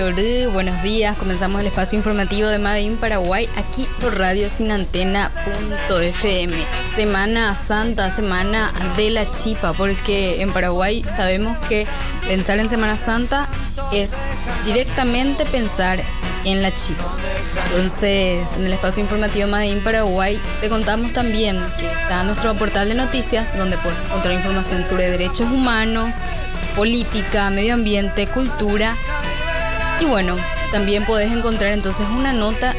Buenos días, comenzamos el espacio informativo de Made in Paraguay aquí por Radio Sin Antena.fm. Semana Santa, semana de la chipa, porque en Paraguay sabemos que pensar en Semana Santa es directamente pensar en la chipa. Entonces, en el espacio informativo Made in Paraguay te contamos también que está nuestro portal de noticias donde puedes encontrar información sobre derechos humanos, política, medio ambiente, cultura. Y bueno, también podés encontrar entonces una nota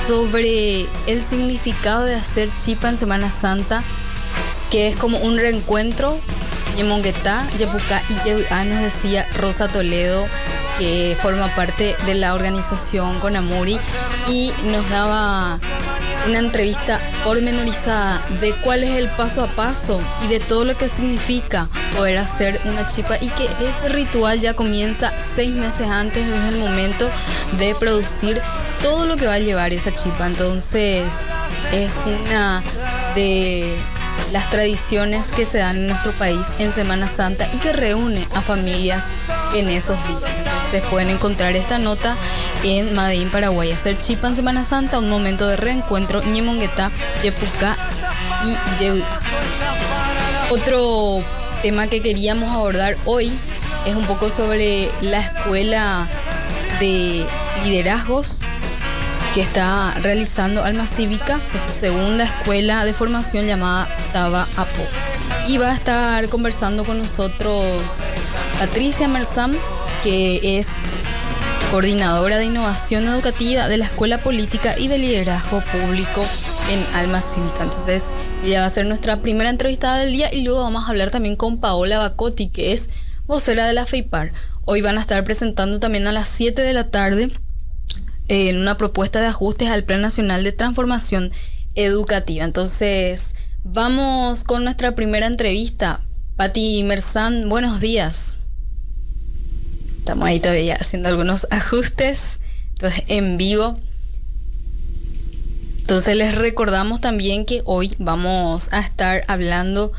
sobre el significado de hacer chipa en Semana Santa, que es como un reencuentro. Yemonguetá, Yepucá y Yehuá, nos decía Rosa Toledo, que forma parte de la organización Conamuri, y nos daba una entrevista pormenorizada de cuál es el paso a paso y de todo lo que significa poder hacer una chipa, y que ese ritual ya comienza 6 meses antes, desde el momento de producir todo lo que va a llevar esa chipa. Entonces es una de las tradiciones que se dan en nuestro país en Semana Santa y que reúne a familias en esos días. Entonces pueden encontrar esta nota en Made in Paraguay. Hacer chipa en Semana Santa, un momento de reencuentro, Ñemonguetá, Yepucá y Yehuá. Otro tema que queríamos abordar hoy es un poco sobre la escuela de liderazgos que está realizando Alma Cívica, que es su segunda escuela de formación llamada Taba Apo. Y va a estar conversando con nosotros Patricia Mersam, que es coordinadora de innovación educativa de la Escuela Política y de Liderazgo Público en Alma Cívica. Entonces, ella va a ser nuestra primera entrevistada del día, y luego vamos a hablar también con Paola Bacotti, que es vocera de la FEIPAR. Hoy van a estar presentando también a las 7 de la tarde en una propuesta de ajustes al Plan Nacional de Transformación Educativa. Entonces, vamos con nuestra primera entrevista. Pati Mersam, buenos días. Estamos ahí todavía haciendo algunos ajustes, entonces en vivo. Entonces les recordamos también que hoy vamos a estar hablando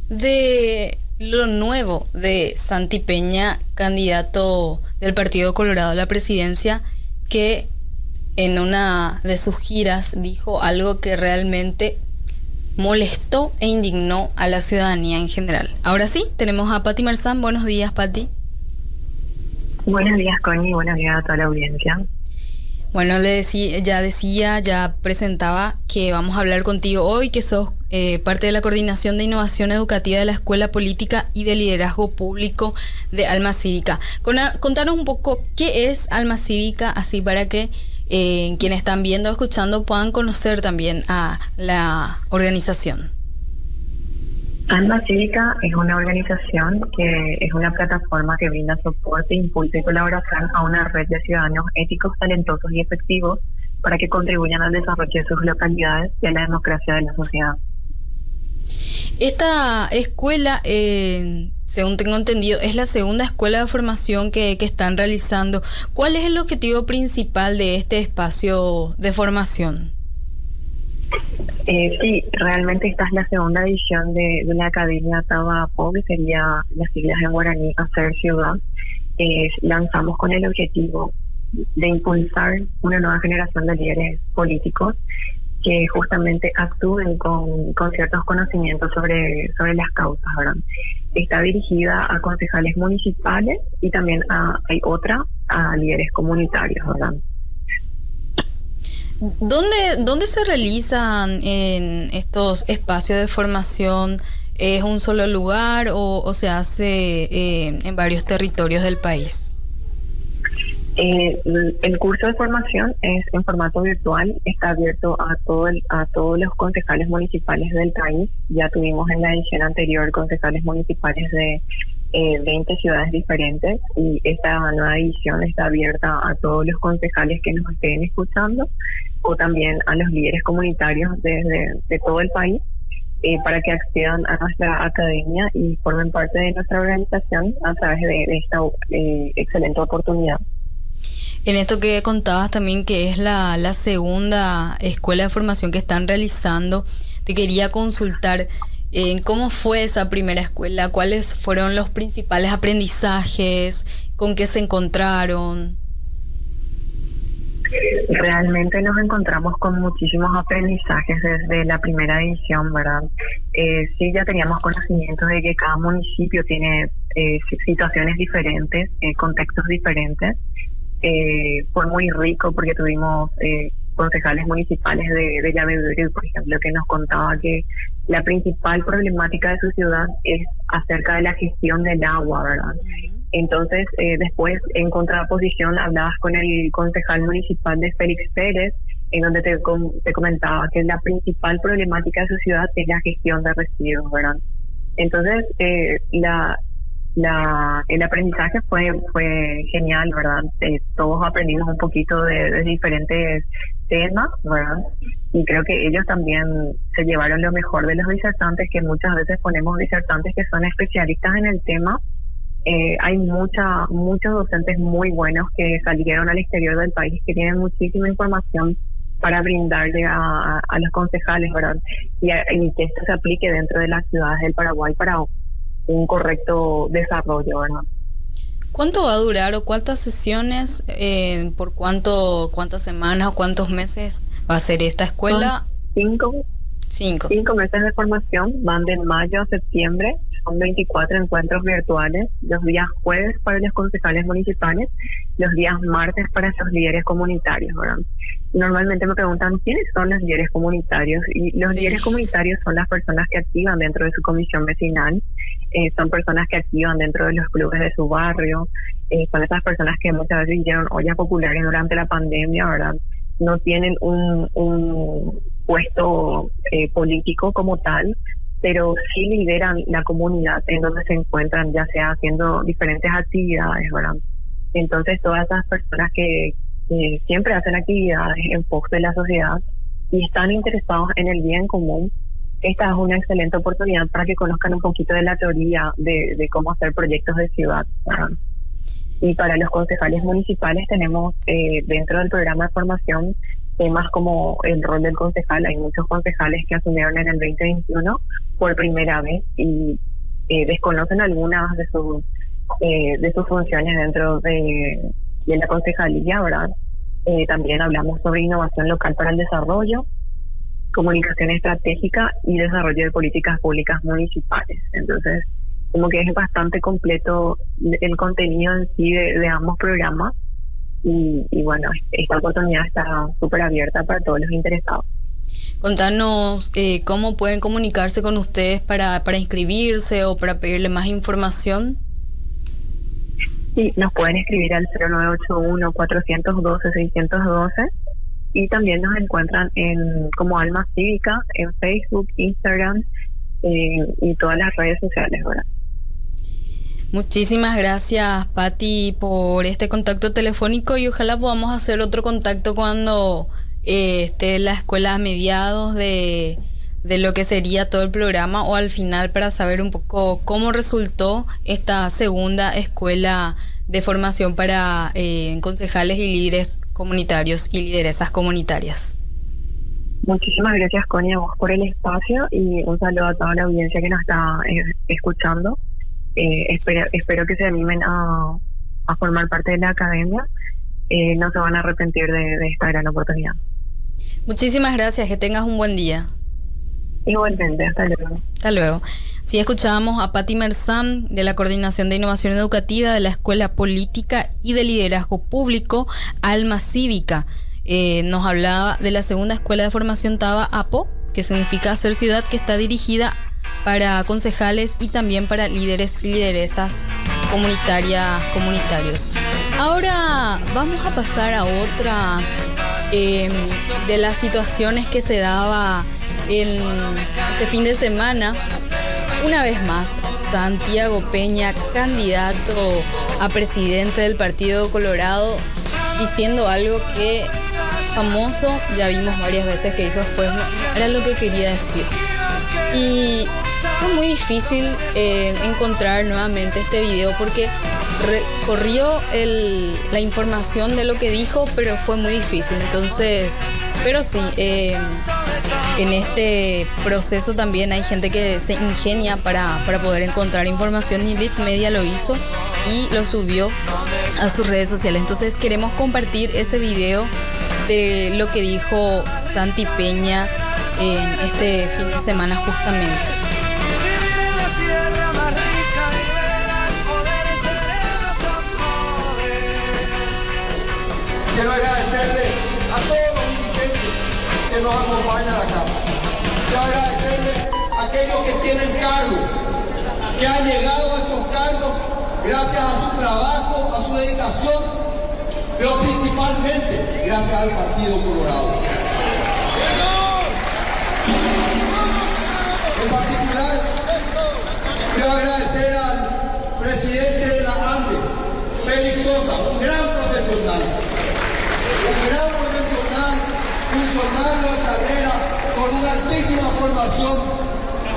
de lo nuevo de Santi Peña, candidato del Partido Colorado a la presidencia, que en una de sus giras dijo algo que realmente molestó e indignó a la ciudadanía en general. Ahora sí, tenemos a Pati Mersam. Buenos días, Pati. Buenos días, Connie. Buenos días a toda la audiencia. Bueno, ya presentaba que vamos a hablar contigo hoy, que sos parte de la Coordinación de Innovación Educativa de la Escuela Política y de Liderazgo Público de Alma Cívica. Contanos un poco qué es Alma Cívica, así para que quienes están viendo o escuchando puedan conocer también a la organización. Alma Cívica es una organización que es una plataforma que brinda soporte, impulso y colaboración a una red de ciudadanos éticos, talentosos y efectivos para que contribuyan al desarrollo de sus localidades y a la democracia de la sociedad. Esta escuela, según tengo entendido, es la segunda escuela de formación que están realizando. ¿Cuál es el objetivo principal de este espacio de formación? Sí, realmente esta es la segunda edición de la Academia Taba Apo, que sería las siglas en guaraní Hacer Ciudad. Lanzamos con el objetivo de impulsar una nueva generación de líderes políticos que justamente actúen con ciertos conocimientos sobre las causas, ¿verdad? Está dirigida a concejales municipales y también hay otra a líderes comunitarios, ¿verdad? ¿Dónde se realizan en estos espacios de formación? ¿Es un solo lugar o se hace en varios territorios del país? El curso de formación es en formato virtual, está abierto a todos los concejales municipales del país. Ya tuvimos en la edición anterior concejales municipales de 20 ciudades diferentes, y esta nueva edición está abierta a todos los concejales que nos estén escuchando, o también a los líderes comunitarios de todo el país, para que accedan a nuestra academia y formen parte de nuestra organización a través de esta excelente oportunidad. En esto que contabas también, que es la segunda escuela de formación que están realizando, te quería consultar cómo fue esa primera escuela, cuáles fueron los principales aprendizajes, con qué se encontraron. Realmente nos encontramos con muchísimos aprendizajes desde la primera edición, ¿verdad? Sí, ya teníamos conocimiento de que cada municipio tiene situaciones diferentes, contextos diferentes. Fue muy rico porque tuvimos concejales municipales de Llavedure, por ejemplo, que nos contaba que la principal problemática de su ciudad es acerca de la gestión del agua, ¿verdad? Entonces, después, en contraposición, hablabas con el concejal municipal de Félix Pérez, en donde te comentaba que la principal problemática de su ciudad es la gestión de residuos, ¿verdad? Entonces, el aprendizaje fue genial, ¿verdad? Todos aprendimos un poquito de diferentes temas, ¿verdad? Y creo que ellos también se llevaron lo mejor de los disertantes, que muchas veces ponemos disertantes que son especialistas en el tema. Hay muchos docentes muy buenos que salieron al exterior del país, que tienen muchísima información para brindarle a los concejales, ¿verdad? Y que esto se aplique dentro de las ciudades del Paraguay para un correcto desarrollo, ¿verdad? ¿Cuánto va a durar o cuántas sesiones, por cuántas semanas o cuántos meses va a ser esta escuela? Cinco meses de formación, van de mayo a septiembre, son 24 encuentros virtuales, los días jueves para los concejales municipales, los días martes para los líderes comunitarios, ¿verdad? Normalmente me preguntan quiénes son los líderes comunitarios, y los líderes comunitarios son las personas que activan dentro de su comisión vecinal, son personas que activan dentro de los clubes de su barrio, son esas personas que muchas veces hicieron ollas populares durante la pandemia, ¿verdad? No tienen un puesto político como tal, pero sí lideran la comunidad en donde se encuentran, ya sea haciendo diferentes actividades, ¿verdad? Entonces, todas esas personas que siempre hacen actividades en pos de la sociedad y están interesados en el bien común, esta es una excelente oportunidad para que conozcan un poquito de la teoría de cómo hacer proyectos de ciudad, ¿verdad? Y para los concejales municipales tenemos dentro del programa de formación temas como el rol del concejal. Hay muchos concejales que asumieron en el 2021 por primera vez y desconocen algunas de sus funciones dentro de la concejalía, ¿verdad? También hablamos sobre innovación local para el desarrollo, comunicación estratégica y desarrollo de políticas públicas municipales. Entonces, como que es bastante completo el contenido en sí de ambos programas y bueno, esta oportunidad está súper abierta para todos los interesados. Contanos cómo pueden comunicarse con ustedes para inscribirse o para pedirle más información. Sí, nos pueden escribir al 0981-412-612 y también nos encuentran como Alma Cívica en Facebook, Instagram y todas las redes sociales, ¿verdad? Muchísimas gracias, Pati, por este contacto telefónico y ojalá podamos hacer otro contacto cuando esté la escuela a mediados de lo que sería todo el programa o al final, para saber un poco cómo resultó esta segunda escuela de formación para concejales y líderes comunitarios y lideresas comunitarias. Muchísimas gracias, Connie, a vos por el espacio y un saludo a toda la audiencia que nos está escuchando. Espero que se animen a formar parte de la academia. No se van a arrepentir de esta gran oportunidad. Muchísimas gracias, que tengas un buen día. Igualmente, hasta luego. Hasta luego. Sí, escuchábamos a Pati Mersam de la Coordinación de Innovación Educativa de la Escuela Política y de Liderazgo Público Alma Cívica. Nos hablaba de la segunda escuela de formación Taba APO, que significa Hacer Ciudad, que está dirigida para concejales y también para líderes y lideresas comunitarios. Ahora vamos a pasar a otra de las situaciones que se daba este fin de semana. Una vez más, Santiago Peña, candidato a presidente del Partido Colorado, diciendo algo que famoso, ya vimos varias veces que dijo después, no, era lo que quería decir. Y fue muy difícil encontrar nuevamente este video porque corrió la información de lo que dijo, pero fue muy difícil. Entonces, pero sí, en este proceso también hay gente que se ingenia para poder encontrar información, y Lit Media lo hizo y lo subió a sus redes sociales. Entonces queremos compartir ese video de lo que dijo Santi Peña en este fin de semana justamente. Quiero agradecerle a todos los dirigentes que nos acompañan acá. Quiero agradecerle a aquellos que tienen cargos, que han llegado a esos cargos gracias a su trabajo, a su dedicación, pero principalmente gracias al Partido Colorado. En particular, quiero agradecer al presidente de la ANDE, Félix Sosa, un gran profesional, funcionario de carrera, con una altísima formación,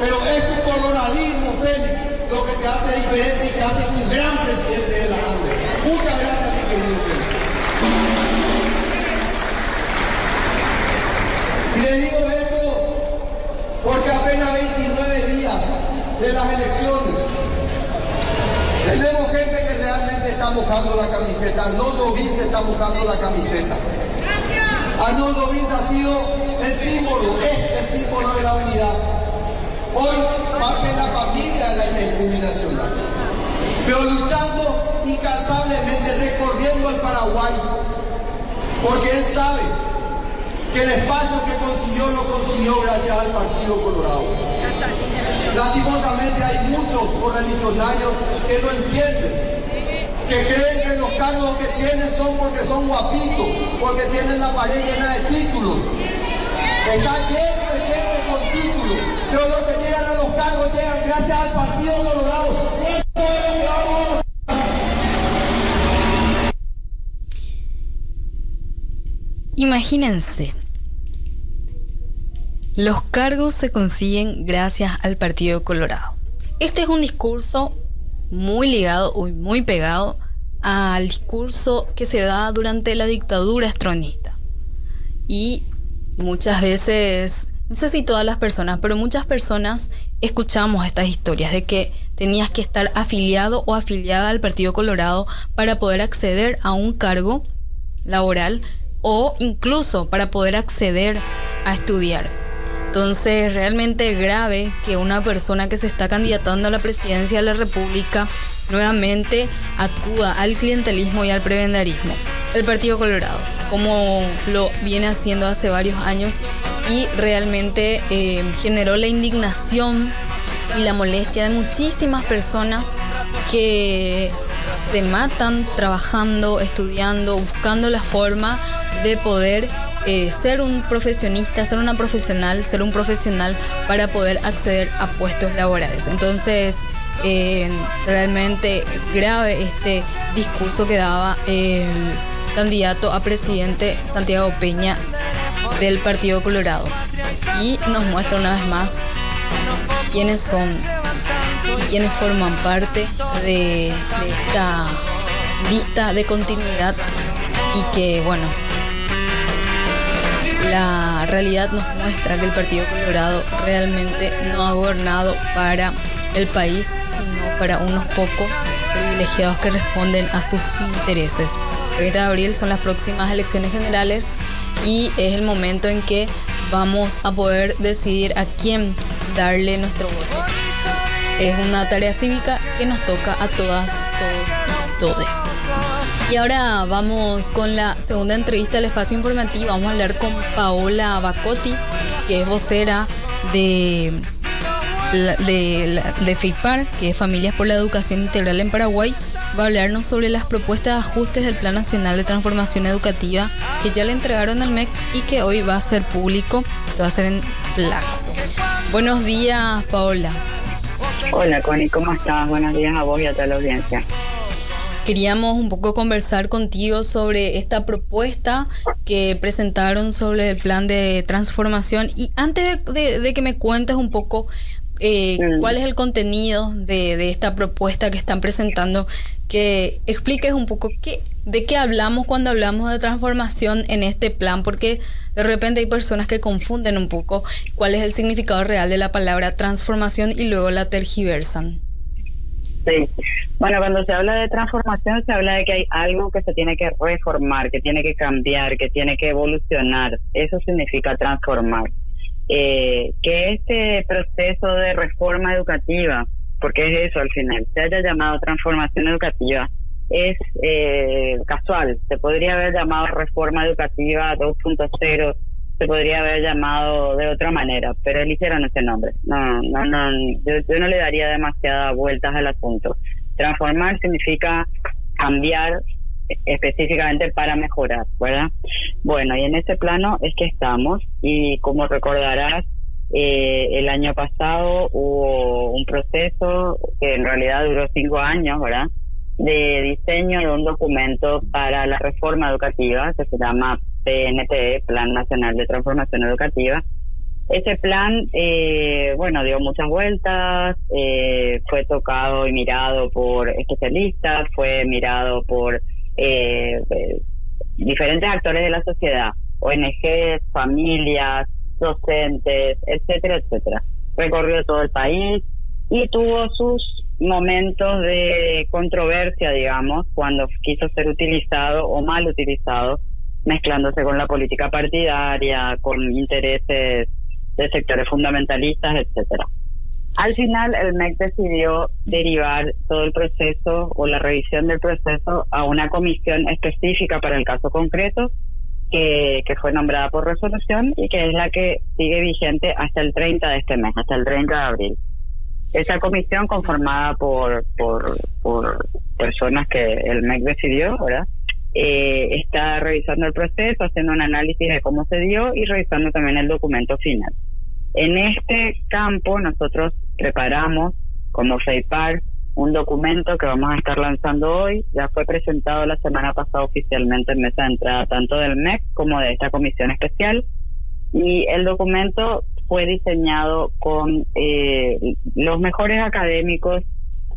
pero es tu coloradismo, Félix, lo que te hace diferente y te hace un gran presidente de la ANDE. Muchas gracias, mi querido Félix. Y les digo esto porque apenas 29 días de las elecciones tenemos gente que realmente está mojando la camiseta. Arnoldo Vince se está mojando la camiseta. Arnoldo Vince ha sido el símbolo, es el símbolo de la unidad. Hoy parte de la familia de la Itaipu Nacional, pero luchando incansablemente, recorriendo el Paraguay, porque él sabe que el espacio que consiguió lo consiguió gracias al Partido Colorado. Lastimosamente hay muchos correligionarios que no entienden, que creen que los cargos que tienen son porque son guapitos, porque tienen la pared llena de títulos. Está lleno de gente con títulos, pero los que llegan a los cargos llegan gracias al Partido Colorado. Y eso es lo que vamos a... Imagínense, los cargos se consiguen gracias al Partido Colorado. Este es un discurso muy ligado, muy pegado al discurso que se da durante la dictadura estronista. Y muchas veces, no sé si todas las personas, pero muchas personas escuchamos estas historias de que tenías que estar afiliado o afiliada al Partido Colorado para poder acceder a un cargo laboral o incluso para poder acceder a estudiar. Entonces, realmente grave que una persona que se está candidatando a la presidencia de la República nuevamente acuda al clientelismo y al prebendarismo. El Partido Colorado, como lo viene haciendo hace varios años, y realmente generó la indignación y la molestia de muchísimas personas que se matan trabajando, estudiando, buscando la forma de poder ser un profesionista, ser una profesional, ser un profesional para poder acceder a puestos laborales. Entonces, realmente grave este discurso que daba el candidato a presidente Santiago Peña del Partido Colorado. Y nos muestra una vez más quiénes son y quiénes forman parte de esta lista de continuidad, y que, bueno, la realidad nos muestra que el Partido Colorado realmente no ha gobernado para el país, sino para unos pocos privilegiados que responden a sus intereses. El 30 de abril son las próximas elecciones generales y es el momento en que vamos a poder decidir a quién darle nuestro voto. Es una tarea cívica que nos toca a todas, todos, todes. Y ahora vamos con la segunda entrevista del espacio informativo. Vamos a hablar con Paola Bacotti, que es vocera de FEIPAR, que es Familias por la Educación Integral en Paraguay. Va a hablarnos sobre las propuestas de ajustes del Plan Nacional de Transformación Educativa que ya le entregaron al MEC y que hoy va a ser público, que va a ser en Flaxo. Buenos días, Paola. Hola, Connie, ¿cómo estás? Buenos días a vos y a toda la audiencia. Queríamos un poco conversar contigo sobre esta propuesta que presentaron sobre el plan de transformación. Y antes de que me cuentes un poco cuál es el contenido de esta propuesta que están presentando, que expliques un poco de qué hablamos cuando hablamos de transformación en este plan, porque de repente hay personas que confunden un poco cuál es el significado real de la palabra transformación y luego la tergiversan. Sí. Bueno, cuando se habla de transformación, se habla de que hay algo que se tiene que reformar, que tiene que cambiar, que tiene que evolucionar. Eso significa transformar. Que este proceso de reforma educativa, porque es eso al final, se haya llamado transformación educativa, es casual. Se podría haber llamado reforma educativa 2.0, se podría haber llamado de otra manera, pero eligieron ese nombre. Yo no le daría demasiadas vueltas al asunto. Transformar significa cambiar específicamente para mejorar, ¿verdad? Bueno, y en ese plano es que estamos, y como recordarás, el año pasado hubo un proceso que en realidad duró 5 años, ¿verdad?, de diseño de un documento para la reforma educativa que se llama PNTE, Plan Nacional de Transformación Educativa. Ese plan, dio muchas vueltas, fue tocado y mirado por especialistas, fue mirado por diferentes actores de la sociedad, ONGs, familias, docentes, etcétera, etcétera. Recorrió todo el país y tuvo sus momentos de controversia, digamos, cuando quiso ser utilizado o mal utilizado, mezclándose con la política partidaria, con intereses de sectores fundamentalistas, etcétera. Al final, el MEC decidió derivar todo el proceso o la revisión del proceso a una comisión específica para el caso concreto, que fue nombrada por resolución y que es la que sigue vigente hasta el 30 de este mes, hasta el 30 de abril. Esa comisión, conformada por personas que el MEC decidió, ¿verdad?, está revisando el proceso, haciendo un análisis de cómo se dio y revisando también el documento final. En este campo nosotros preparamos como FEIPAR un documento que vamos a estar lanzando hoy. Ya fue presentado la semana pasada oficialmente en mesa de entrada tanto del MEC como de esta comisión especial, y el documento fue diseñado con los mejores académicos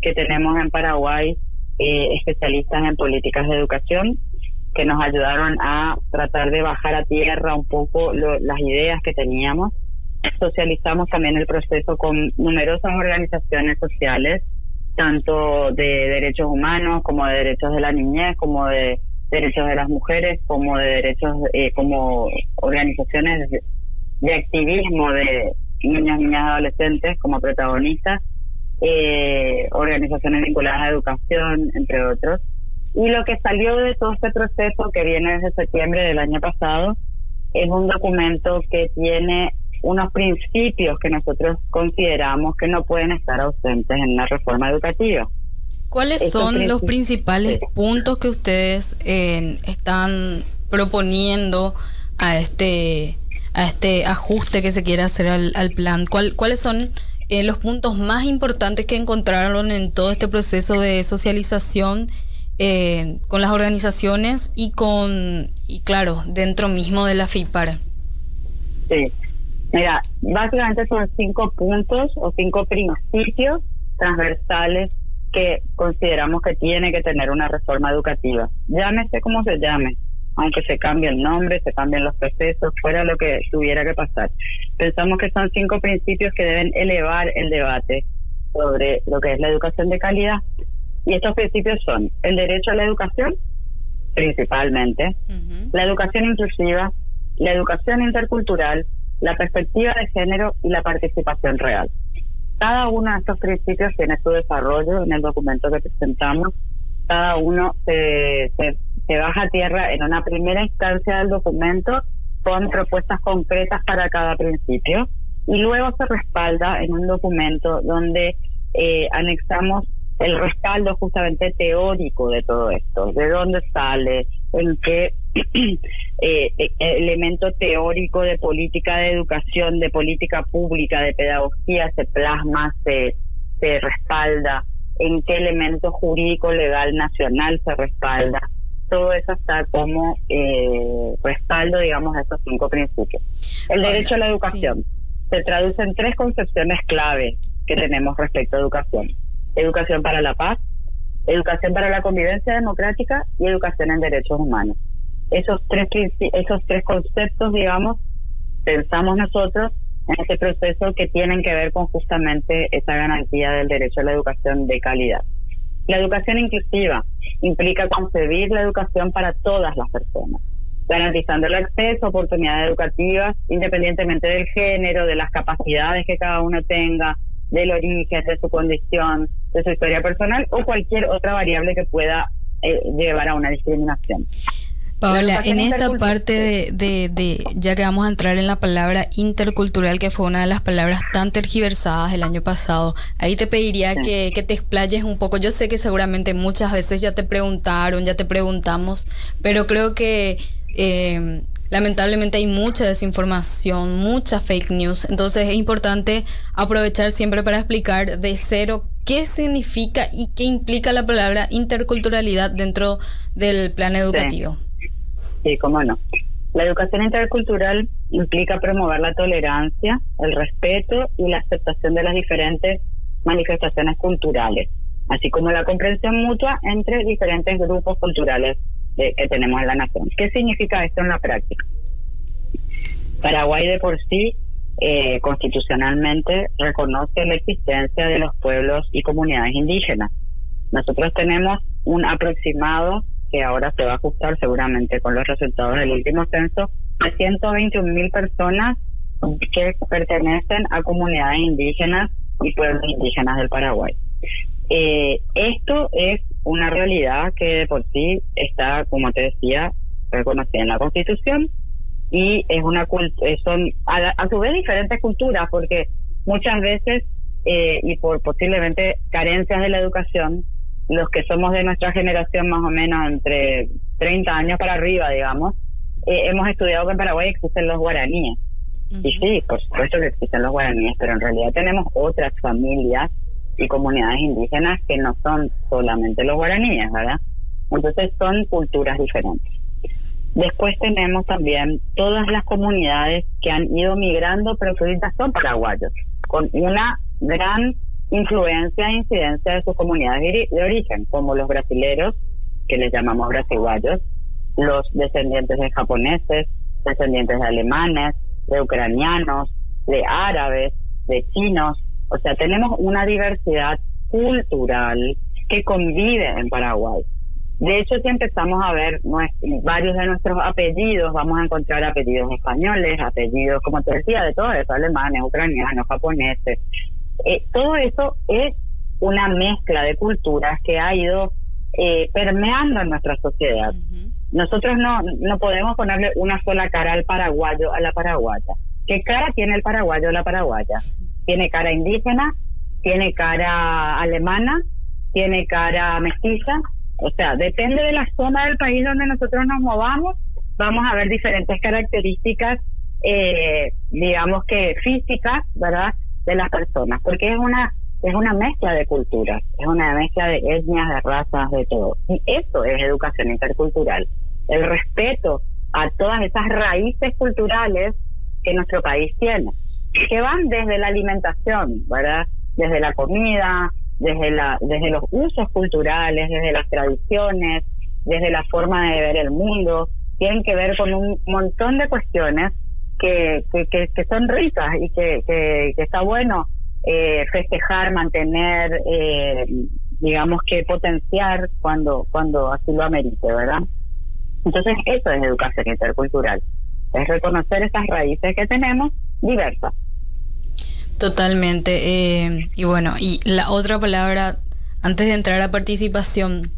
que tenemos en Paraguay, especialistas en políticas de educación, que nos ayudaron a tratar de bajar a tierra un poco las ideas que teníamos. Socializamos también el proceso con numerosas organizaciones sociales, tanto de derechos humanos como de derechos de la niñez, como de derechos de las mujeres, como de derechos, como organizaciones de activismo de niñas y adolescentes como protagonistas, organizaciones vinculadas a educación, entre otros. Y lo que salió de todo este proceso, que viene desde septiembre del año pasado, es un documento que tiene unos principios que nosotros consideramos que no pueden estar ausentes en la reforma educativa. ¿Cuáles son los principales puntos que ustedes están proponiendo a este ajuste que se quiere hacer al plan? ¿Cuáles son los puntos más importantes que encontraron en todo este proceso de socialización con las organizaciones y claro, dentro mismo de la FEIPAR? Sí. Mira, básicamente son 5 puntos o 5 principios transversales que consideramos que tiene que tener una reforma educativa. Llámese como se llame, aunque se cambie el nombre, se cambien los procesos, fuera lo que tuviera que pasar. Pensamos que son 5 principios que deben elevar el debate sobre lo que es la educación de calidad. Y estos principios son el derecho a la educación, principalmente, la educación inclusiva, la educación intercultural, la perspectiva de género y la participación real. Cada uno de estos principios tiene su desarrollo en el documento que presentamos. Cada uno se baja a tierra en una primera instancia del documento con propuestas concretas para cada principio, y luego se respalda en un documento donde anexamos el respaldo justamente teórico de todo esto, de dónde sale, en qué elemento teórico de política de educación, de política pública, de pedagogía se plasma, se respalda, en qué elemento jurídico legal nacional se respalda. Todo eso está como respaldo, digamos, a estos 5 principios. El derecho a la educación se traduce en 3 concepciones clave que tenemos respecto a educación: educación para la paz, educación para la convivencia democrática y educación en derechos humanos. Esos tres conceptos, digamos, pensamos nosotros en este proceso que tienen que ver con justamente esa garantía del derecho a la educación de calidad. La educación inclusiva implica concebir la educación para todas las personas, garantizando el acceso a oportunidades educativas independientemente del género, de las capacidades que cada uno tenga, del origen, de su condición, de su historia personal o cualquier otra variable que pueda llevar a una discriminación. Paola, en esta parte de ya que vamos a entrar en la palabra intercultural, que fue una de las palabras tan tergiversadas el año pasado, ahí te pediría que te explayes un poco. Yo sé que seguramente muchas veces ya te preguntaron, ya te preguntamos, pero creo que lamentablemente hay mucha desinformación, mucha fake news, entonces es importante aprovechar siempre para explicar de cero qué significa y qué implica la palabra interculturalidad dentro del plan educativo. Sí, cómo no. La educación intercultural implica promover la tolerancia, el respeto y la aceptación de las diferentes manifestaciones culturales, así como la comprensión mutua entre diferentes grupos culturales que tenemos en la nación. ¿Qué significa esto en la práctica? Paraguay de por sí constitucionalmente reconoce la existencia de los pueblos y comunidades indígenas. Nosotros tenemos un aproximado que ahora se va a ajustar seguramente con los resultados del último censo, de 121.000 personas que pertenecen a comunidades indígenas y pueblos indígenas del Paraguay. Esto es una realidad que de por sí está, como te decía, reconocida en la Constitución, y es son a su vez diferentes culturas, porque muchas veces y por posiblemente carencias de la educación, los que somos de nuestra generación más o menos entre 30 años para arriba, digamos, hemos estudiado que en Paraguay existen los guaraníes. Y sí, por supuesto que existen los guaraníes, pero en realidad tenemos otras familias y comunidades indígenas que no son solamente los guaraníes, ¿verdad? Entonces son culturas diferentes. Después tenemos también todas las comunidades que han ido migrando, pero que ahorita son paraguayos, con una gran influencia e incidencia de sus comunidades de origen, como los brasileros, que les llamamos brasiguayos, los descendientes de japoneses, descendientes de alemanes, de ucranianos, de árabes, de chinos. O sea, tenemos una diversidad cultural que convive en Paraguay. De hecho, si empezamos a ver varios de nuestros apellidos, vamos a encontrar apellidos españoles, apellidos, como te decía, de todo eso, alemanes, ucranianos, japoneses. Todo eso es una mezcla de culturas que ha ido permeando en nuestra sociedad. Nosotros no podemos ponerle una sola cara al paraguayo, a la paraguaya. ¿Qué cara tiene el paraguayo o la paraguaya? Tiene cara indígena, tiene cara alemana, tiene cara mestiza. O sea, depende de la zona del país donde nosotros nos movamos, vamos a ver diferentes características, digamos que físicas, ¿verdad?, de las personas, porque es una mezcla de culturas, es una mezcla de etnias, de razas, de todo. Y eso es educación intercultural, el respeto a todas esas raíces culturales que nuestro país tiene, que van desde la alimentación, ¿verdad?, desde la comida, desde los usos culturales, desde las tradiciones, desde la forma de ver el mundo, tienen que ver con un montón de cuestiones que son ricas y que está bueno festejar, mantener, digamos que potenciar cuando así lo amerite, ¿verdad? Entonces eso es educación intercultural, es reconocer esas raíces que tenemos diversas. Totalmente. Y bueno, y la otra palabra, antes de entrar a participación,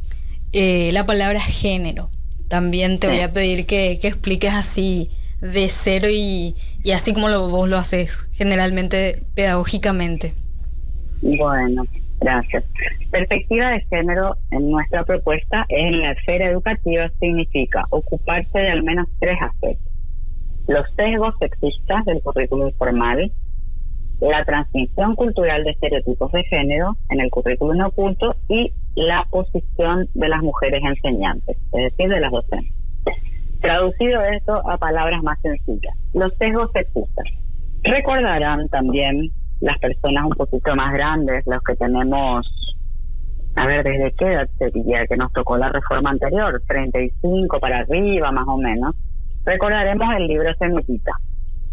la palabra género. También te voy a pedir que expliques así de cero y así como vos lo haces generalmente pedagógicamente. Bueno, gracias. Perspectiva de género en nuestra propuesta en la esfera educativa significa ocuparse de al menos 3 aspectos: los sesgos sexistas del currículum formal, la transmisión cultural de estereotipos de género en el currículum oculto y la posición de las mujeres enseñantes, es decir, de las docentes. Traducido esto a palabras más sencillas, los sesgos sexistas. Recordarán también las personas un poquito más grandes, los que tenemos, a ver, ¿desde qué edad sería que nos tocó la reforma anterior? 35 para arriba, más o menos. Recordaremos el libro Semillita.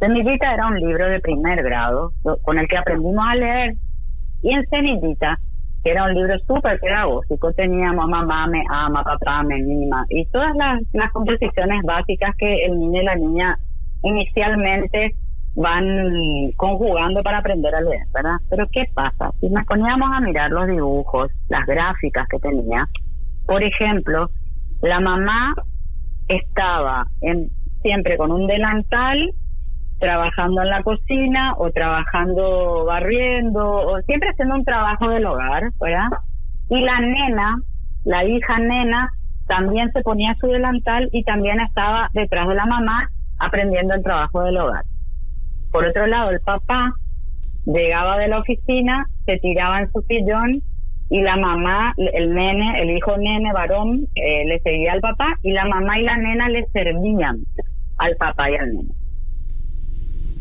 Semillita era un libro de primer grado con el que aprendimos a leer, y en Semillita que era un libro súper pedagógico. Teníamos mamá me ama, papá me mima, y todas las composiciones básicas que el niño y la niña inicialmente van conjugando para aprender a leer, ¿verdad? Pero ¿qué pasa? Si nos poníamos a mirar los dibujos, las gráficas que tenía, por ejemplo, la mamá estaba siempre con un delantal, trabajando en la cocina o trabajando barriendo o siempre haciendo un trabajo del hogar, ¿verdad? Y la nena, la hija nena, también se ponía su delantal y también estaba detrás de la mamá aprendiendo el trabajo del hogar. Por otro lado, el papá llegaba de la oficina, se tiraba en su sillón y la mamá, el hijo nene varón, le seguía al papá y la mamá y la nena le servían al papá y al nene.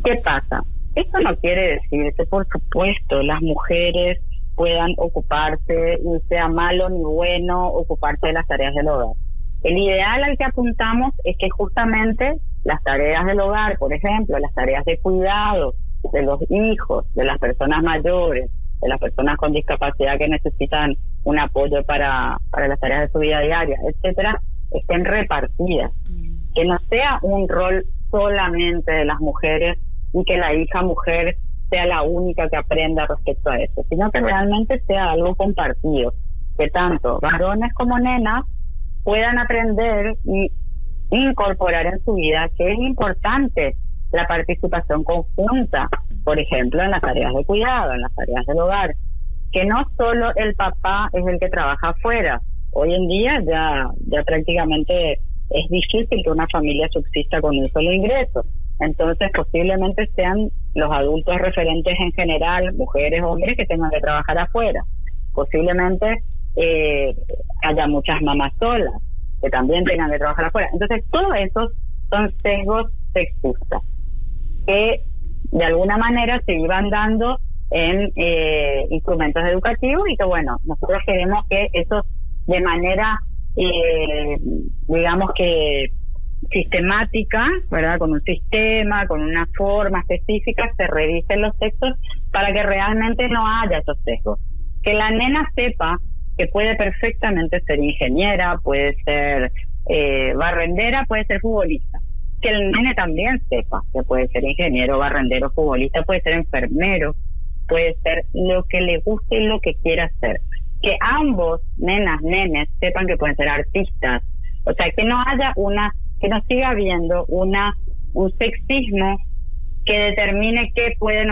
¿Qué pasa? Esto no quiere decir que, por supuesto, las mujeres puedan ocuparse, ni sea malo ni bueno, ocuparse de las tareas del hogar. El ideal al que apuntamos es que justamente las tareas del hogar, por ejemplo, las tareas de cuidado de los hijos, de las personas mayores, de las personas con discapacidad que necesitan un apoyo para las tareas de su vida diaria, etcétera, estén repartidas. Que no sea un rol solamente de las mujeres y que la hija mujer sea la única que aprenda respecto a eso, sino que realmente sea algo compartido, que tanto varones como nenas puedan aprender y incorporar en su vida que es importante la participación conjunta, por ejemplo, en las tareas de cuidado, en las tareas del hogar, que no solo el papá es el que trabaja afuera. Hoy en día ya prácticamente es difícil que una familia subsista con un solo ingreso. Entonces, posiblemente sean los adultos referentes en general, mujeres, hombres, que tengan que trabajar afuera. Posiblemente haya muchas mamás solas que también tengan que trabajar afuera. Entonces, todos esos son sesgos sexistas que de alguna manera se iban dando en instrumentos educativos y que, bueno, nosotros queremos que eso de manera, digamos que sistemática, ¿verdad? Con un sistema, con una forma específica, se revisen los textos para que realmente no haya esos sesgos. Que la nena sepa que puede perfectamente ser ingeniera, puede ser barrendera, puede ser futbolista. Que el nene también sepa que puede ser ingeniero, barrendero, futbolista, puede ser enfermero, puede ser lo que le guste y lo que quiera hacer. Que ambos, nenas, nenes, sepan que pueden ser artistas. O sea, que no haya que no siga habiendo un sexismo que determine qué pueden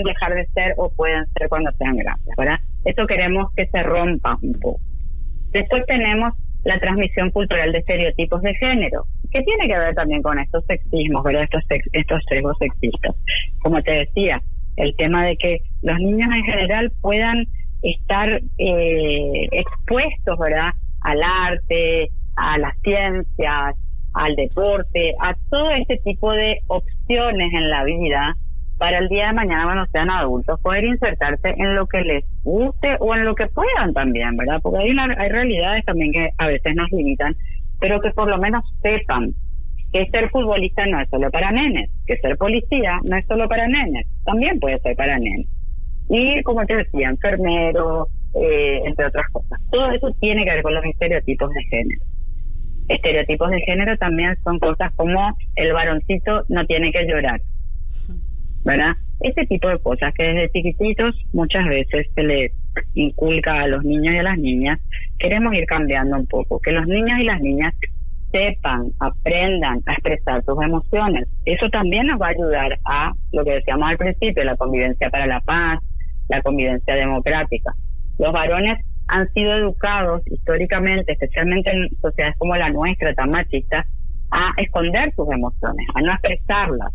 dejar de ser o pueden ser cuando sean grandes, ¿verdad? Eso queremos que se rompa un poco. Después tenemos la transmisión cultural de estereotipos de género, que tiene que ver también con estos sexismos, ¿verdad? Estos sesgos sexistas. Como te decía, el tema de que los niños en general puedan estar expuestos, ¿verdad? Al arte, a las ciencias, al deporte, a todo este tipo de opciones en la vida para el día de mañana cuando sean adultos, poder insertarse en lo que les guste o en lo que puedan también, ¿verdad? Porque hay realidades también que a veces nos limitan, pero que por lo menos sepan que ser futbolista no es solo para nenes, que ser policía no es solo para nenes, también puede ser para nenes. Y como te decía, enfermero, entre otras cosas. Todo eso tiene que ver con los estereotipos de género. Estereotipos de género también son cosas como el varoncito no tiene que llorar, ¿verdad? Este tipo de cosas que desde chiquititos muchas veces se le inculca a los niños y a las niñas, queremos ir cambiando un poco, que los niños y las niñas sepan, aprendan a expresar sus emociones. Eso también nos va a ayudar a lo que decíamos al principio, la convivencia para la paz, la convivencia democrática. Los varones han sido educados históricamente, especialmente en sociedades como la nuestra, tan machistas, a esconder sus emociones, a no expresarlas.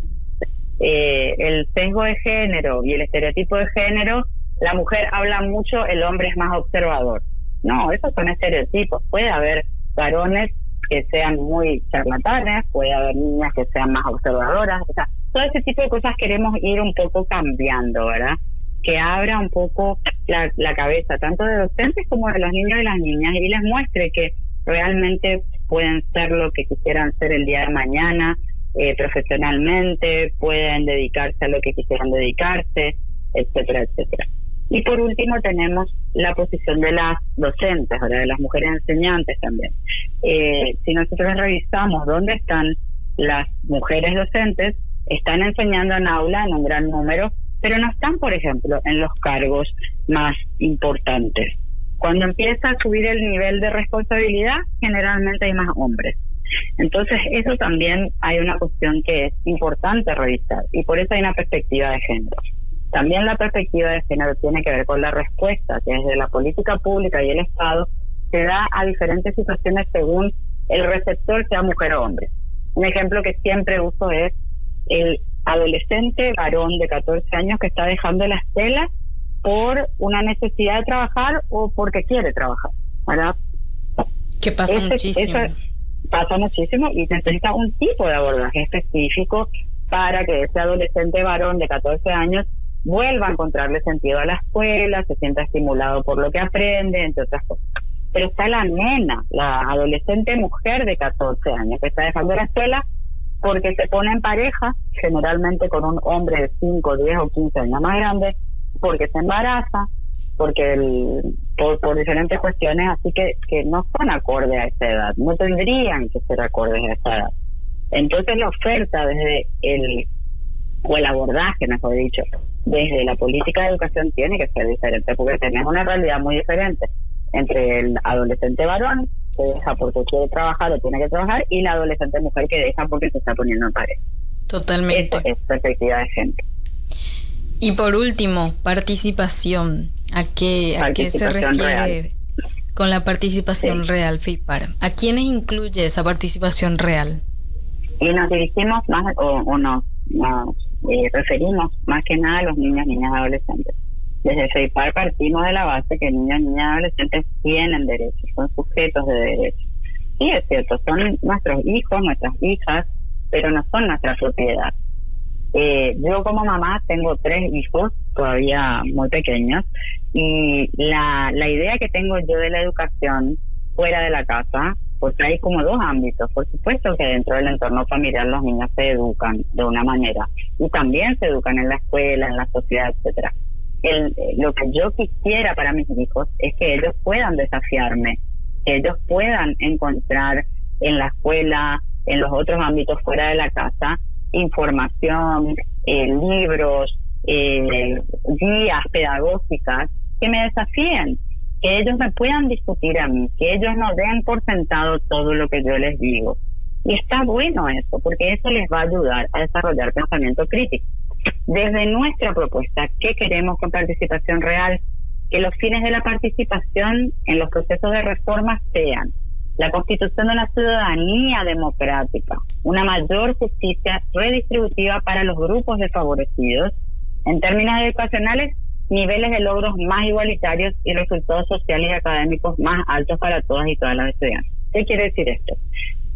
El sesgo de género y el estereotipo de género, la mujer habla mucho, el hombre es más observador. No, esos son estereotipos. Puede haber varones que sean muy charlatanes, puede haber niñas que sean más observadoras. O sea, todo ese tipo de cosas queremos ir un poco cambiando, ¿verdad? Que abra un poco la cabeza, tanto de docentes como de los niños y las niñas, y les muestre que realmente pueden ser lo que quisieran ser el día de mañana, profesionalmente, pueden dedicarse a lo que quisieran dedicarse, etcétera, etcétera. Y por último tenemos la posición de las docentes, ahora de las mujeres enseñantes también. Si nosotros revisamos dónde están las mujeres docentes, están enseñando en aula en un gran número, pero no están, por ejemplo, en los cargos más importantes. Cuando empieza a subir el nivel de responsabilidad, generalmente hay más hombres. Entonces, eso también hay una cuestión que es importante revisar, y por eso hay una perspectiva de género. También la perspectiva de género tiene que ver con la respuesta que desde la política pública y el Estado se da a diferentes situaciones según el receptor, sea mujer o hombre. Un ejemplo que siempre uso es el adolescente varón de 14 años que está dejando la escuela por una necesidad de trabajar o porque quiere trabajar, ¿verdad? Que pasa muchísimo. Pasa muchísimo y necesita un tipo de abordaje específico para que ese adolescente varón de 14 años vuelva a encontrarle sentido a la escuela, se sienta estimulado por lo que aprende, entre otras cosas. Pero está la nena, la adolescente mujer de 14 años que está dejando la escuela porque se pone en pareja, generalmente con un hombre de 5, 10 o 15 años más grande, porque se embaraza, porque por diferentes cuestiones, así que no son acordes a esa edad, no tendrían que ser acordes a esa edad. Entonces la oferta desde el abordaje, mejor dicho, desde la política de educación tiene que ser diferente, porque tenemos una realidad muy diferente entre el adolescente varón que deja porque quiere trabajar o tiene que trabajar y la adolescente mujer que deja porque se está poniendo en pareja. Totalmente. Eso es perspectiva de género. Y por último, participación. ¿A qué se refiere real con la participación real, FEIPAR? ¿A quiénes incluye esa participación real? Y nos dirigimos más o nos referimos más que nada a los niños, niñas y adolescentes. Desde FEIPAR partimos de la base que niños, niñas y adolescentes tienen derechos, son sujetos de derechos. Sí, es cierto, son nuestros hijos, nuestras hijas, pero no son nuestra propiedad. Yo como mamá tengo 3 hijos todavía muy pequeños y la idea que tengo yo de la educación fuera de la casa, porque hay como 2 ámbitos. Por supuesto que dentro del entorno familiar los niños se educan de una manera y también se educan en la escuela, en la sociedad, etcétera. Lo que yo quisiera para mis hijos es que ellos puedan desafiarme, que ellos puedan encontrar en la escuela, en los otros ámbitos fuera de la casa, información, libros, guías pedagógicas que me desafíen, que ellos me puedan discutir a mí, que ellos no den por sentado todo lo que yo les digo. Y está bueno eso, porque eso les va a ayudar a desarrollar pensamiento crítico. Desde nuestra propuesta, ¿qué queremos con participación real? Que los fines de la participación en los procesos de reforma sean la constitución de una ciudadanía democrática, una mayor justicia redistributiva para los grupos desfavorecidos, en términos educacionales, niveles de logros más igualitarios y resultados sociales y académicos más altos para todas y todas las estudiantes. ¿Qué quiere decir esto?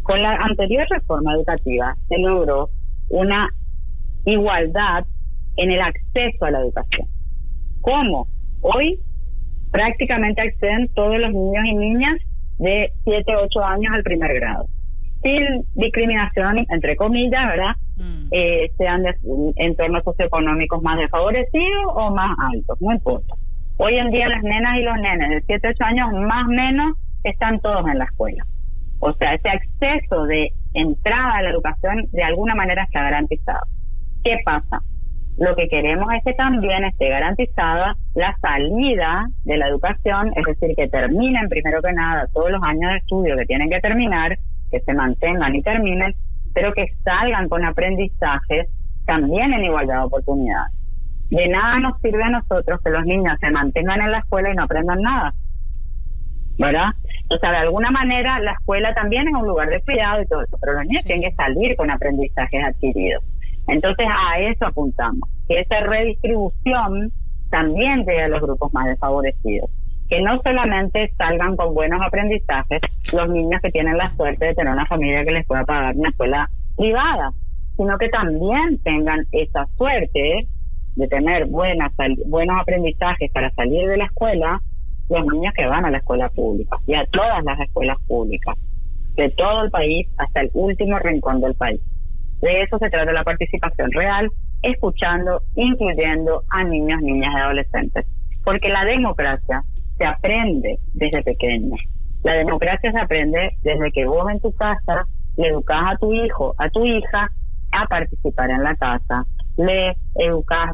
Con la anterior reforma educativa se logró una igualdad en el acceso a la educación. ¿Cómo? Hoy prácticamente acceden todos los niños y niñas de 7, 8 años al primer grado, sin discriminación, entre comillas, ¿verdad? Sean de entornos socioeconómicos más desfavorecidos o más altos, no importa. Hoy en día las nenas y los nenes de 7, 8 años más o menos están todos en la escuela. O sea, ese acceso de entrada a la educación de alguna manera está garantizado. ¿Qué pasa? Lo que queremos es que también esté garantizada la salida de la educación, es decir, que terminen primero que nada todos los años de estudio que tienen que terminar, que se mantengan y terminen, pero que salgan con aprendizajes también en igualdad de oportunidades. De nada nos sirve a nosotros que los niños se mantengan en la escuela y no aprendan nada, ¿verdad? O sea, de alguna manera la escuela también es un lugar de cuidado y todo eso, pero los niños tienen que salir con aprendizajes adquiridos. Entonces a eso apuntamos, que esa redistribución también llegue a los grupos más desfavorecidos, que no solamente salgan con buenos aprendizajes los niños que tienen la suerte de tener una familia que les pueda pagar una escuela privada, sino que también tengan esa suerte de tener buenos aprendizajes para salir de la escuela los niños que van a la escuela pública y a todas las escuelas públicas de todo el país hasta el último rincón del país. De eso se trata la participación real, escuchando, incluyendo a niños, niñas y adolescentes. Porque la democracia se aprende desde pequeña. La democracia se aprende desde que vos en tu casa le educás a tu hijo, a tu hija, a participar en la casa. Le educás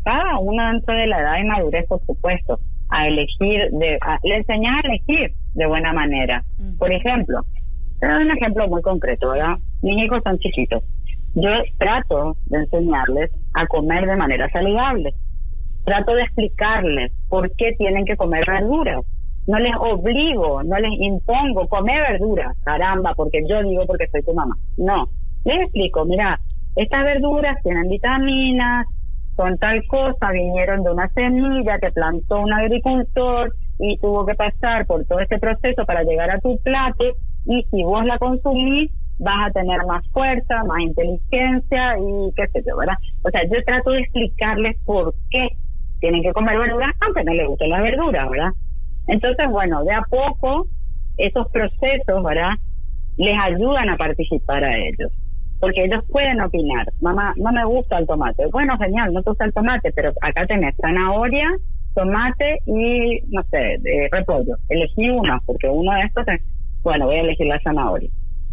cada uno dentro de la edad y madurez, por supuesto, a elegir, le enseñás a elegir de buena manera. Por ejemplo, te doy un ejemplo muy concreto, ¿verdad? Mis hijos son chiquitos. Yo trato de enseñarles a comer de manera saludable. Trato de explicarles por qué tienen que comer verduras. No les obligo, no les impongo, comer verduras, caramba, porque yo digo porque soy tu mamá. No, les explico, mira, estas verduras tienen vitaminas, son tal cosa, vinieron de una semilla que plantó un agricultor y tuvo que pasar por todo este proceso para llegar a tu plato, y si vos la consumís, vas a tener más fuerza, más inteligencia y qué sé yo, ¿verdad? O sea, yo trato de explicarles por qué tienen que comer verduras, aunque no les gusten las verduras, ¿verdad? Entonces, bueno, de a poco, esos procesos, ¿verdad?, les ayudan a participar a ellos. Porque ellos pueden opinar. Mamá, no me gusta el tomate. Bueno, genial, no te gusta el tomate, pero acá tenés zanahoria, tomate y, no sé, repollo. Elegí uno, porque uno de estos, bueno, voy a elegir la zanahoria.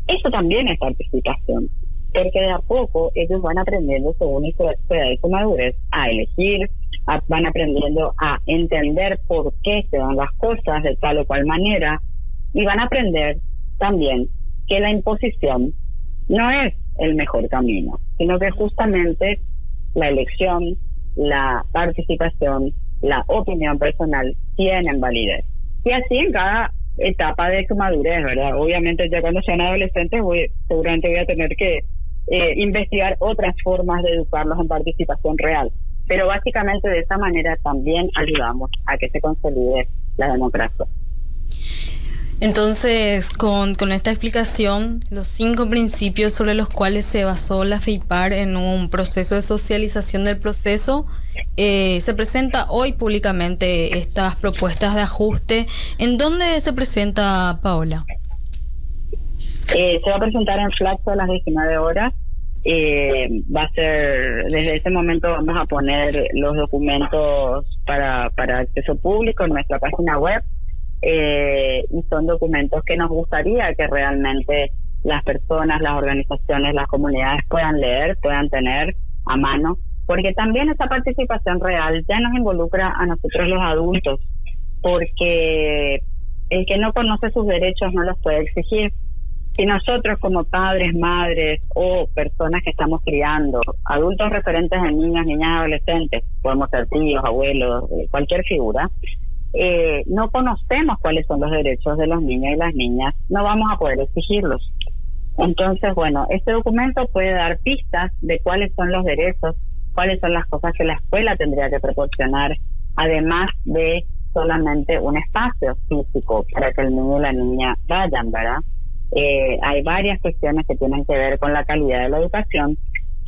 Eso también es participación. Porque de a poco ellos van aprendiendo, según su edad y su madurez, a elegir, van aprendiendo a entender por qué se dan las cosas de tal o cual manera, y van a aprender también que la imposición no es el mejor camino, sino que justamente la elección, la participación, la opinión personal tienen validez. Y así en cada etapa de su madurez, ¿verdad? Obviamente ya cuando sean adolescentes seguramente voy a tener que investigar otras formas de educarlos en participación real. Pero básicamente de esa manera también ayudamos a que se consolide la democracia. Entonces, con esta explicación, los 5 principios sobre los cuales se basó la FEIPAR en un proceso de socialización del proceso, se presenta hoy públicamente estas propuestas de ajuste. ¿En dónde se presenta, Paola? Se va a presentar en Flaxo a las 19 horas. Va a ser, desde ese momento vamos a poner los documentos para acceso público en nuestra página web, y son documentos que nos gustaría que realmente las personas, las organizaciones, las comunidades puedan leer, puedan tener a mano, porque también esa participación real ya nos involucra a nosotros los adultos, porque el que no conoce sus derechos no los puede exigir. Si nosotros como padres, madres o personas que estamos criando, adultos referentes en niños, niñas, adolescentes, podemos ser tíos, abuelos, cualquier figura, no conocemos cuáles son los derechos de los niños y las niñas, no vamos a poder exigirlos. Entonces, bueno, este documento puede dar pistas de cuáles son los derechos, cuáles son las cosas que la escuela tendría que proporcionar, además de solamente un espacio físico para que el niño y la niña vayan, ¿verdad? Hay varias cuestiones que tienen que ver con la calidad de la educación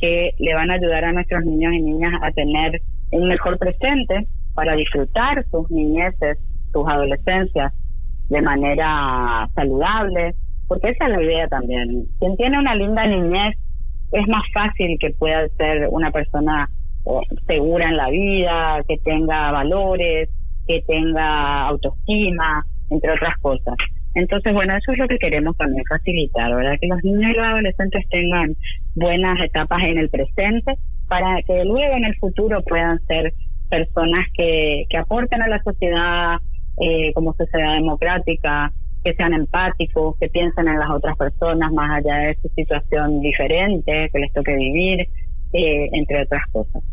que le van a ayudar a nuestros niños y niñas a tener un mejor presente para disfrutar sus niñeces, sus adolescencias de manera saludable, porque esa es la idea también. Quien tiene una linda niñez es más fácil que pueda ser una persona segura en la vida, que tenga valores, que tenga autoestima, entre otras cosas. Entonces, bueno, eso es lo que queremos también facilitar, ¿verdad? Que los niños y los adolescentes tengan buenas etapas en el presente para que luego en el futuro puedan ser personas que aporten a la sociedad como sociedad democrática, que sean empáticos, que piensen en las otras personas más allá de su situación diferente, que les toque vivir, entre otras cosas.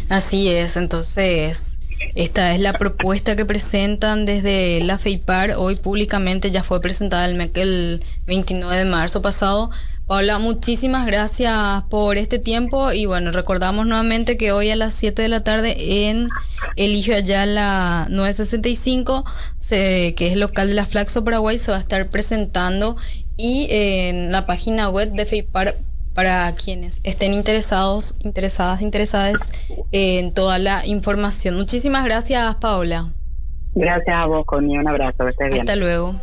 Así es, entonces esta es la propuesta que presentan desde la FEIPAR. Hoy públicamente ya fue presentada el 29 de marzo pasado. Paola, muchísimas gracias por este tiempo y bueno, recordamos nuevamente que hoy a las 7 de la tarde en Eligio Ayala 965, que es local de la Flaxo Paraguay, se va a estar presentando, y en la página web de FEIPAR para quienes estén interesadas en toda la información. Muchísimas gracias, Paola. Gracias a vos, Connie. Un abrazo. Que estés bien. Hasta luego.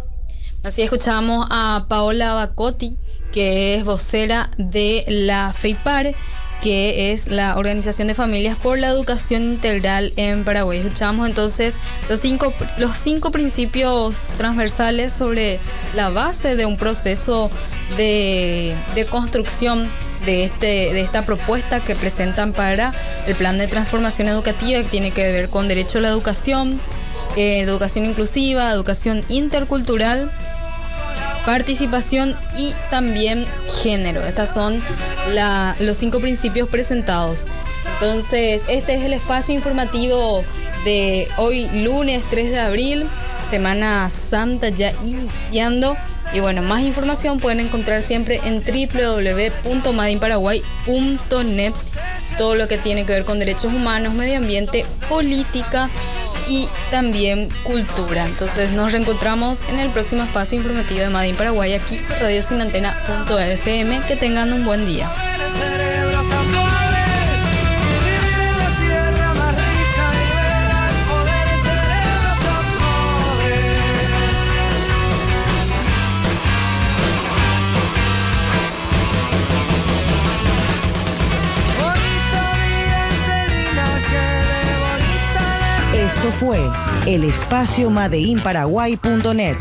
Así escuchamos a Paola Bacotti, que es vocera de la FEIPAR, que es la Organización de Familias por la Educación Integral en Paraguay. Escuchamos entonces los cinco principios transversales sobre la base de un proceso de construcción de esta propuesta que presentan para el plan de transformación educativa, que tiene que ver con derecho a la educación, educación inclusiva, educación intercultural, participación y también género. Estos son los 5 principios presentados. Entonces, este es el espacio informativo de hoy, lunes 3 de abril, Semana Santa ya iniciando. Y bueno, más información pueden encontrar siempre en www.madeinparaguay.net. Todo lo que tiene que ver con derechos humanos, medio ambiente, política y también cultura. Entonces nos reencontramos en el próximo espacio informativo de Made in Paraguay aquí por radiosinantena.fm. Que tengan un buen día. Esto fue el espacio madeinparaguay.net.